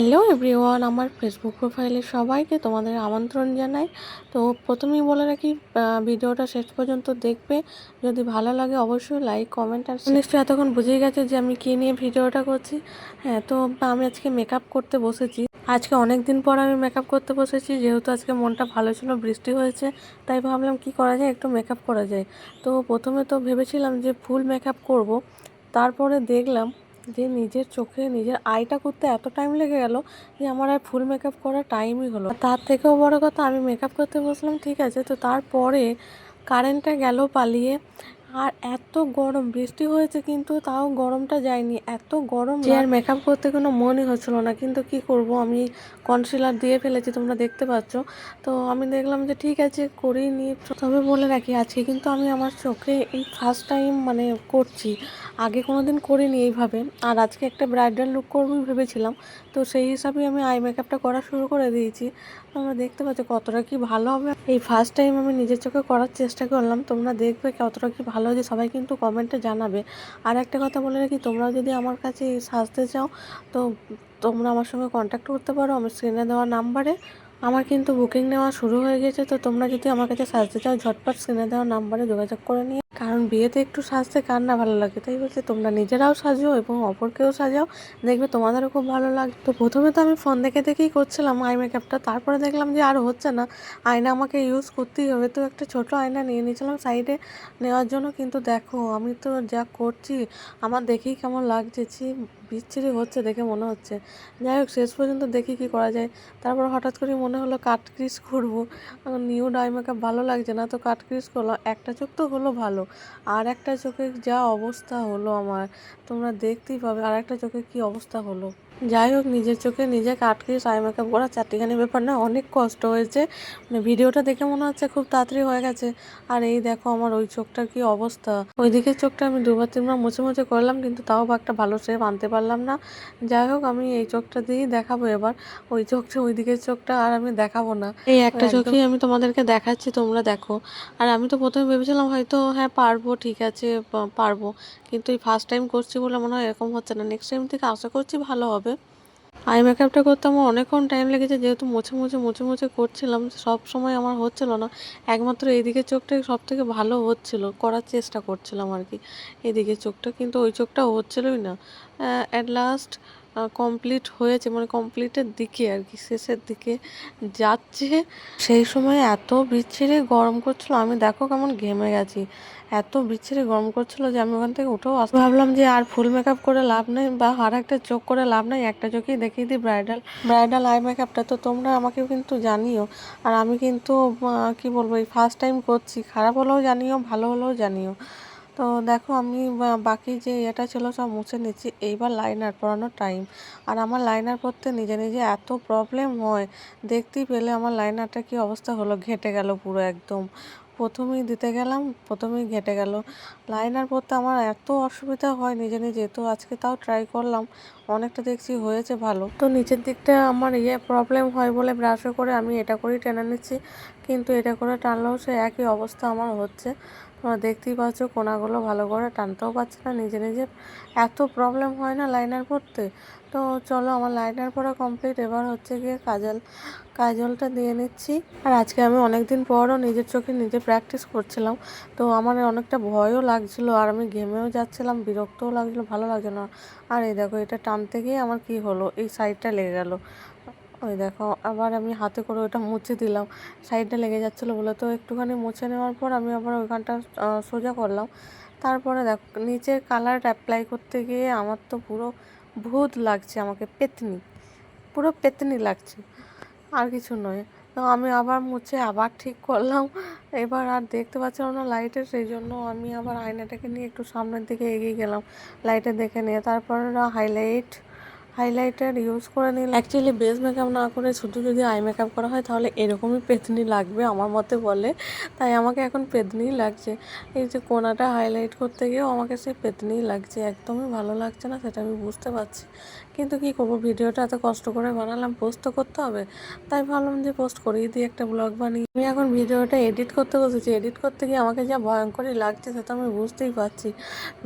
Hello everyone, আমার Facebook প্রোফাইলে সবাইকে তোমাদের আমন্ত্রণ জানাই। তো প্রথমেই বলে রাখি, ভিডিওটা শেষ পর্যন্ত দেখবে। যদি ভালো লাগে অবশ্যই লাইক, কমেন্ট, আর নিশ্চয়ই এতক্ষণ বুঝেই গেছে যে আমি কী নিয়ে ভিডিওটা করছি। হ্যাঁ, তো আমি আজকে মেকআপ করতে বসেছি। আজকে অনেক দিন পর আমি মেকআপ করতে বসেছি, যেহেতু আজকে মনটা ভালো ছিল, বৃষ্টি হয়েছে, তাই ভাবলাম কি করা যায়, একটু মেকআপ করা যায়। তো প্রথমে তো ভেবেছিলাম যে ফুল মেকআপ করব, তারপরে দেখলাম যে নিজের চোখে নিজের আইটা করতে এত টাইম লেগে গেল যে আমার আর ফুল মেকআপ করার টাইমই হলো। তার থেকেও বড় কথা, আমি মেকআপ করতে বসলাম, ঠিক আছে, তো তারপরে কারেন্টটা গেল পালিয়ে। আর এত গরম, বৃষ্টি হয়েছে কিন্তু তাও গরমটা যায়নি, এত গরম যে আর মেকআপ করতে কোনো মনই হচ্ছিল না। কিন্তু কি করব, আমি কনসিলার দিয়ে ফেলেছি, তোমরা দেখতে পাচ্ছ। তো আমি দেখলাম যে ঠিক আছে, করেই নি। তবে বলে রাখি, আজকে কিন্তু আমি আমার চোখে এই ফার্স্ট টাইম মানে করছি, আগে কোনো দিন করিনি এইভাবে। আর আজকে একটা ব্রাইডাল লুক করবো ভেবেছিলাম, তো সেই হিসাবেই আমি আই মেকআপটা করা শুরু করে দিয়েছি। তোমরা দেখতে পাচ্ছ কতটা কি ভালো হবে। এই ফার্স্ট টাইম আমি নিজের চোখে করার চেষ্টা করলাম, তোমরা দেখবে কতটা কি ভালো হয়েছে, সবাই কিন্তু কমেন্টে জানাবে। আর একটা কথা বলে রাখি, তোমরাও যদি আমার কাছে সাজতে চাও তো তোমরা আমার সঙ্গে কন্ট্যাক্ট করতে পারো আমার স্ক্রিনে দেওয়া নাম্বারে। আমার কিন্তু বুকিং নেওয়া শুরু হয়ে গেছে, তো তোমরা যদি আমার কাছে সাজতে চাও ঝটপট স্ক্রিনে দেওয়া নাম্বারে যোগাযোগ করে নিয়ে, কারণ বিয়েতে একটু সাজতে কার না ভালো লাগে। তাই বলছি, তোমরা নিজেরাও সাজো এবং অপরকেও সাজাও, দেখবে তোমাদেরও খুব ভালো লাগবে। তো প্রথমে তো আমি ফোন দেখে দেখেই করছিলাম আই মেকআপটা, তারপরে দেখলাম যে আর হচ্ছে না, আয়না আমাকে ইউজ করতেই হবে। তো একটা ছোট আয়না নিয়ে নিয়েছিলাম সাইডে নেওয়ার জন্য। কিন্তু দেখো আমি তো যা করছি, আমার দেখেই কেমন লাগছে, বিচ্ছিরি হচ্ছে দেখে মনে হচ্ছে। যাই হোক, শেষ পর্যন্ত দেখি কি করা যায়। তারপর হঠাৎ করে মনে হলো কাট ক্রিজ করবো, নিউড আই মেকআপ ভালো লাগছে না, তো কাট ক্রিজ করলাম। একটা চোখ তো হলো ভালো, আর একটা চোখে যা অবস্থা হলো আমার, তোমরা দেখতেই পাবে আর একটা চোখে কি অবস্থা হলো। যাই হোক, নিজের চোখে নিজে কাট ক্রিজ আই মেকআপ করা চারটিখানি ব্যাপার না, অনেক কষ্ট হয়েছে। মানে ভিডিওটা দেখে মনে হচ্ছে খুব তাড়াতাড়ি হয়ে গেছে, আর এই দেখো আমার ওই চোখটার কি অবস্থা। ওই দিকের চোখটা আমি দুবার তিনবার মুছে মুছে করলাম, কিন্তু তাও একটা ভালো শেপ আনতে পারলাম না। যাই হোক, আমি এই চোখটা দিয়েই দেখাবো এবার। ওই চোখটা, ওই দিকের চোখটা আর আমি দেখাবো না, এই একটা চোখেই আমি তোমাদেরকে দেখাচ্ছি, তোমরা দেখো। আর আমি তো প্রথমে ভেবেছিলাম হয়তো হ্যাঁ পারবো, ঠিক আছে পারবো, কিন্তু এই ফার্স্ট টাইম করছি বলে মনে হয় এরকম হচ্ছে না। নেক্সট টাইম থেকে আশা করছি ভালো হবে। আই মেকআপটা করতে আমার অনেকক্ষণ টাইম লেগেছে, যেহেতু মুছে মুছে মুছে মুছে করছিলাম, সব সময় আমার হচ্ছিল না। একমাত্র এইদিকে চোখটা সব থেকে ভালো হচ্ছিল, করার চেষ্টা করছিলাম আর কি এদিকে চোখটা, কিন্তু ওই চোখটা হচ্ছিলই না। অ্যাট লাস্ট কমপ্লিট হয়েছে, মানে কমপ্লিটের দিকে আর কি, শেষের দিকে যাচ্ছে। সেই সময় এত বিচ্ছিরি গরম করছিল, আমি দেখো কেমন ঘেমে গেছি, এত বিচ্ছিরি গরম করছিল যে আমি ওখান থেকে উঠেও আসতে ভাবলাম যে আর ফুল মেকআপ করে লাভ নেই, বা আর একটা চোখ করে লাভ নেই, একটা চোখেই দেখিয়ে দিই ব্রাইডাল ব্রাইডাল আই মেকআপটা। তো তোমরা আমাকেও কিন্তু জানিও। আর আমি কিন্তু কি বলবো, এই ফার্স্ট টাইম করছি, খারাপ হলেও জানিও, ভালো হলেও জানিও। তো দেখো, আমি বাকি যে এটা ছিল সব মুছে নিচ্ছি, এইবার লাইনার পরানোর টাইম। আর আমার লাইনার পরতে নিজে নিজে এত প্রবলেম হয়, দেখতেই পেলে আমার লাইনারটা কি অবস্থা হলো, ঘেঁটে গেল পুরো একদম। প্রথমেই দিতে গেলাম, প্রথমেই ঘেঁটে গেল। লাইনার পরতে আমার এত অসুবিধা হয় নিজে নিজে, তো আজকে তাও ট্রাই করলাম, অনেকটা দেখছি হয়েছে ভালো। তো নিচের দিকটা আমার প্রবলেম হয় বলে ব্রাশে করে আমি এটা করেই টেনে নিচ্ছি, কিন্তু এটা করে টানলেও সে একই অবস্থা আমার হচ্ছে। তোমরা দেখতেই পাচ্ছ কোনাগুলো ভালো করে টানতেও পারছে না নিজে নিজে, এত প্রবলেম হয় না লাইনার পরতে। তো চলো, আমার লাইনার পরা কমপ্লিট, এবার হচ্ছে গিয়ে কাজলটা দিয়ে নিচ্ছি। আর আজকে আমি অনেক দিন পরও নিজের চোখে নিজে প্র্যাকটিস করছিলাম, তো আমার অনেকটা ভয়ও লাগছিল, আর আমি ঘেমেও যাচ্ছিলাম, বিরক্তও লাগছিলো, ভালো লাগছে না। আর এই দেখো, এটা টানতে গিয়ে আমার কি হলো, এই সাইডটা লেগে গেল। ওই দেখো, আবার আমি হাতে করে ওটা মুছে দিলাম, সাইডটা লেগে যাচ্ছিলো বলে। তো একটুখানি মুছে নেওয়ার পর আমি আবার ওইখানটা সোজা করলাম। তারপরে দেখো, নিচে কালার অ্যাপ্লাই করতে গিয়ে আমার তো পুরো ভূত লাগছে, আমাকে পেতনি, পুরো পেতনি লাগছে, আর কিছু নয়। তো আমি আবার মুছে আবার ঠিক করলাম। এবার আর দেখতে পাচ্ছিলাম না লাইটের, সেই জন্য আমি আবার আয়নাটাকে নিয়ে একটু সামনের দিকে এগিয়ে গেলাম, লাইটে দেখে নিয়ে। তারপরে হাইলাইটার ইউজ করে নিলাম। অ্যাকচুয়ালি বেস মেকআপ না করে শুধু যদি আই মেকআপ করা হয় তাহলে এরকমই পেতনি লাগবে আমার মতে বলে, তাই আমাকে এখন পেতনিই লাগছে। এই যে কোনাটা হাইলাইট করতে গিয়েও আমাকে সেই পেতনিই লাগছে, একদমই ভালো লাগছে না, সেটা আমি বুঝতে পারছি। কিন্তু কী করবো, ভিডিওটা এত কষ্ট করে বানালাম, পোস্ট তো করতে হবে, তাই ভাবলাম যে পোস্ট করেই দিই একটা ব্লগ বানিয়ে। আমি এখন ভিডিওটা এডিট করতে বসেছি, এডিট করতে গিয়ে আমাকে যা ভয়ঙ্করই লাগছে সে তো আমি বুঝতেই পারছি।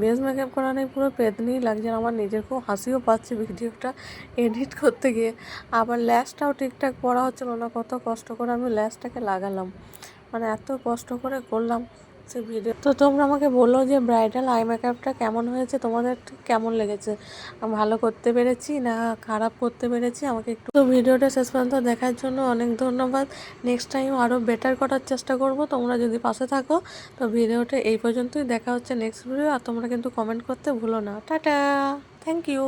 বেশ মেকআপ করা নেই, পুরো পেতনিই লাগছে, আমার নিজের খুব হাসিও পাচ্ছে ভিডিওটা এডিট করতে গিয়ে। আবার ল্যাশটাও ঠিকঠাক পরা হচ্ছিল না, কত কষ্ট করে আমি ল্যাশটাকে লাগালাম, মানে এত কষ্ট করে করলাম সে ভিডিও। তো তোমরা আমাকে বলো যে ব্রাইডাল আই মেকআপটা কেমন হয়েছে, তোমাদের কেমন লেগেছে, ভালো করতে পেরেছি না খারাপ করতে পেরেছি, আমাকে একটু। তো ভিডিওটা শেষ পর্যন্ত দেখার জন্য অনেক ধন্যবাদ। নেক্সট টাইম আরও বেটার করার চেষ্টা করব, তোমরা যদি পাশে থাকো। তো ভিডিওটা এই পর্যন্তই, দেখা হচ্ছে নেক্সট ভিডিও। আর তোমরা কিন্তু কমেন্ট করতে ভুলো না। Tata, thank you.